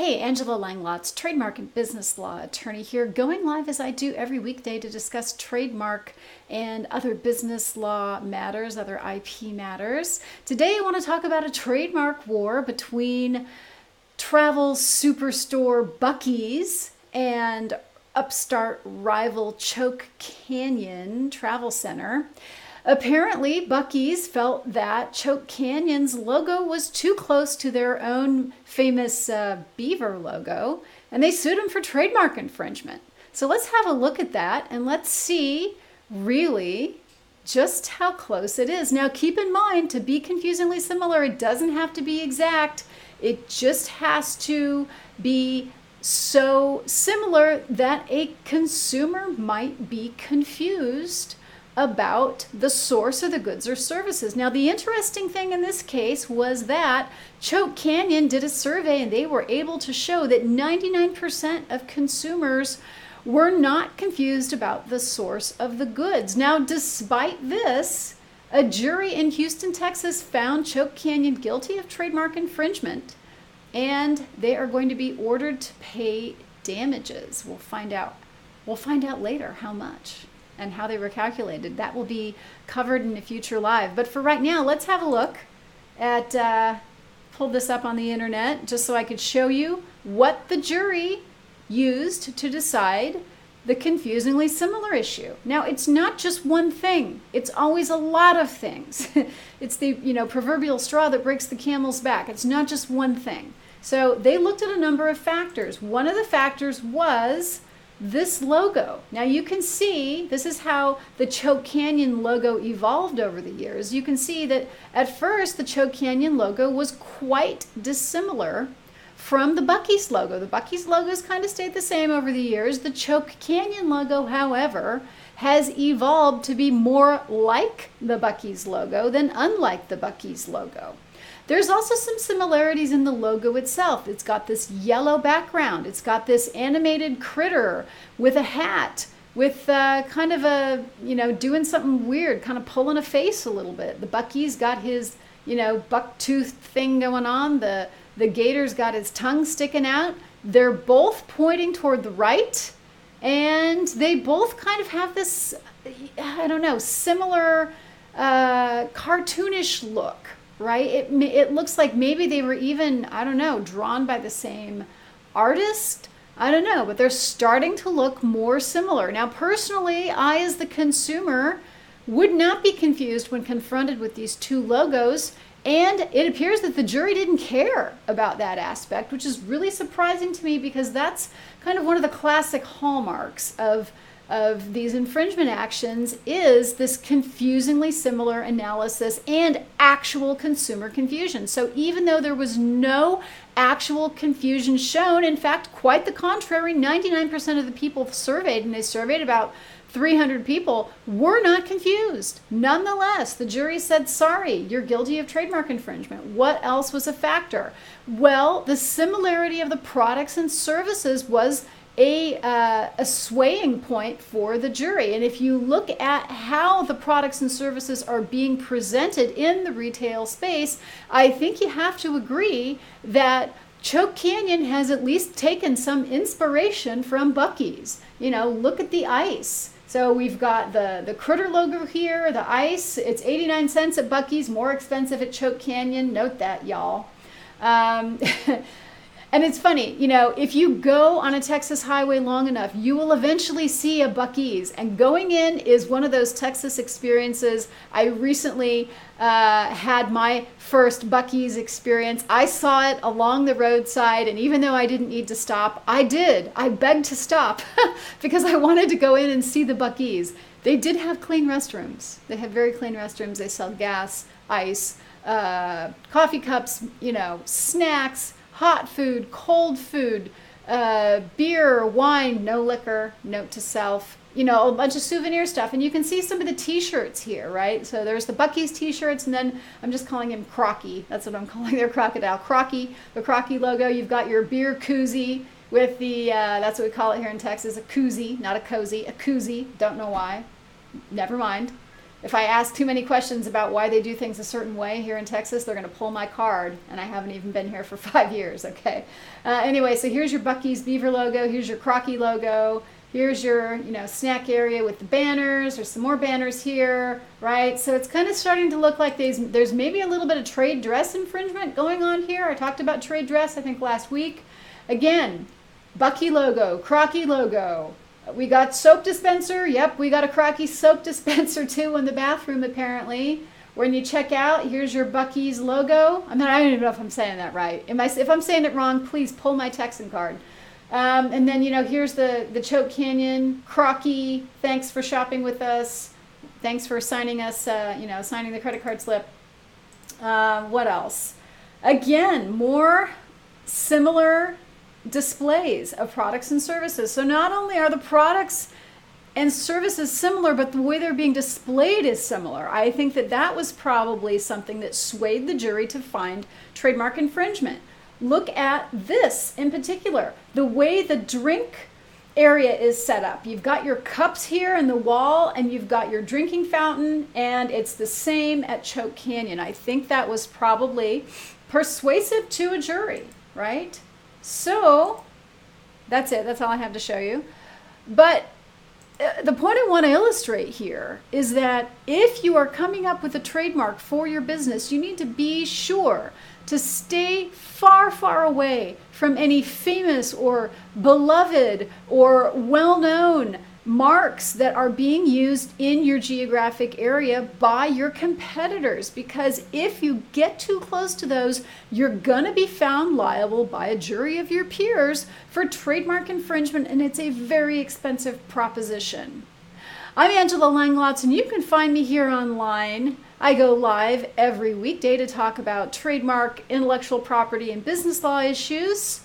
Hey, Angela Langlotz, trademark and business law attorney here, going live as I do every weekday to discuss trademark and other business law matters, other IP matters. Today I want to talk about a trademark war between travel superstore Buc-ee's and upstart rival Choke Canyon Travel Center. Apparently, Buc-ee's felt that Choke Canyon's logo was too close to their own famous beaver logo, and they sued him for trademark infringement. So let's have a look at that, and let's see really just how close it is. Now, keep in mind, to be confusingly similar, it doesn't have to be exact. It just has to be so similar that a consumer might be confused about the source of the goods or services. Now, the interesting thing in this case was that Choke Canyon did a survey and they were able to show that 99% of consumers were not confused about the source of the goods. Now, despite this, a jury in Houston, Texas found Choke Canyon guilty of trademark infringement, and they are going to be ordered to pay damages. We'll find out later how much and how they were calculated. That will be covered in a future live. But for right now, let's have a look at, pulled this up on the internet just so I could show you what the jury used to decide the confusingly similar issue. Now, it's not just one thing. It's always a lot of things. It's the proverbial straw that breaks the camel's back. It's not just one thing. So they looked at a number of factors. One of the factors was this logo. Now you can see, this is how the Choke Canyon logo evolved over the years. You can see that at first the Choke Canyon logo was quite dissimilar from the Buc-ee's logo. The Buc-ee's logo's kind of stayed the same over the years. The Choke Canyon logo, however, has evolved to be more like the Buc-ee's logo than unlike the Buc-ee's logo. There's also some similarities in the logo itself. It's got this yellow background. It's got this animated critter with a hat, with kind of a, doing something weird, kind of pulling a face a little bit. The Buc-ee's got his, buck-toothed thing going on. The gator's got his tongue sticking out. They're both pointing toward the right, and they both kind of have this, similar cartoonish look. Right? It looks like maybe they were even, drawn by the same artist. I don't know, but they're starting to look more similar. Now, personally, I, as the consumer, would not be confused when confronted with these two logos, and it appears that the jury didn't care about that aspect, which is really surprising to me because that's kind of one of the classic hallmarks of these infringement actions is this confusingly similar analysis and actual consumer confusion. So even though there was no actual confusion shown, in fact, quite the contrary, 99% of the people surveyed, and they surveyed about 300 people, were not confused. Nonetheless, the jury said, sorry, you're guilty of trademark infringement. What else was a factor? Well, the similarity of the products and services was a swaying point for the jury. And if you look at how the products and services are being presented in the retail space, I think you have to agree that Choke Canyon has at least taken some inspiration from Buc-ee's. Look at the ice. So we've got the critter logo here, the ice. It's 89 cents at Buc-ee's, more expensive at Choke Canyon. Note that, y'all. And it's funny, if you go on a Texas highway long enough, you will eventually see a Buc-ee's. And going in is one of those Texas experiences. I recently had my first Buc-ee's experience. I saw it along the roadside, and even though I didn't need to stop, I did. I begged to stop because I wanted to go in and see the Buc-ee's. They did have clean restrooms. They have very clean restrooms. They sell gas, ice, coffee cups, snacks, hot food, cold food, beer, wine, no liquor, note to self, a bunch of souvenir stuff. And you can see some of the t-shirts here, right? So there's the Buc-ee's t-shirts, and then I'm just calling him Crocky. That's what I'm calling their crocodile. Crocky, the Crocky logo. You've got your beer koozie with the, that's what we call it here in Texas, a koozie, not a cozy, a koozie. Don't know why. Never mind. if I ask too many questions about why they do things a certain way here in Texas, they're going to pull my card, and I haven't even been here for 5 years, okay? Anyway, so here's your Buc-ee's beaver logo, here's your Crocky logo, here's your, snack area with the banners. There's some more banners here, right? So it's kind of starting to look like there's maybe a little bit of trade dress infringement going on here. I talked about trade dress, I think, last week. Again, Buc-ee logo, Crocky logo. We got soap dispenser. Yep, we got a Crocky soap dispenser too in the bathroom apparently. When you check out, here's your Buc-ee's logo. I don't even know if I'm saying that right. If I'm saying it wrong, please pull my Texan card. And then, here's the Choke Canyon, Crocky. Thanks for shopping with us. Thanks for signing us, signing the credit card slip. What else? Again, more similar displays of products and services. So not only are the products and services similar, but the way they're being displayed is similar. I think that was probably something that swayed the jury to find trademark infringement. Look at this in particular, the way the drink area is set up. You've got your cups here in the wall, and you've got your drinking fountain, and it's the same at Choke Canyon. I think that was probably persuasive to a jury, right? So that's it. That's all I have to show you. But the point I want to illustrate here is that if you are coming up with a trademark for your business, you need to be sure to stay far, far away from any famous or beloved or well-known marks that are being used in your geographic area by your competitors, because if you get too close to those, you're going to be found liable by a jury of your peers for trademark infringement, and it's a very expensive proposition. I'm Angela Langlotz, and you can find me here online. I go live every weekday to talk about trademark, intellectual property, and business law issues.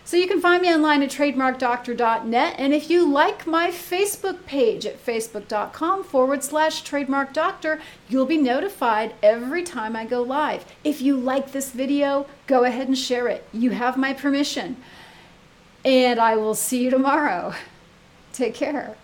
So you can find me online at TrademarkDoctor.net. And if you like my Facebook page at facebook.com/TrademarkDoctor, you'll be notified every time I go live. If you like this video, go ahead and share it. You have my permission. And I will see you tomorrow. Take care.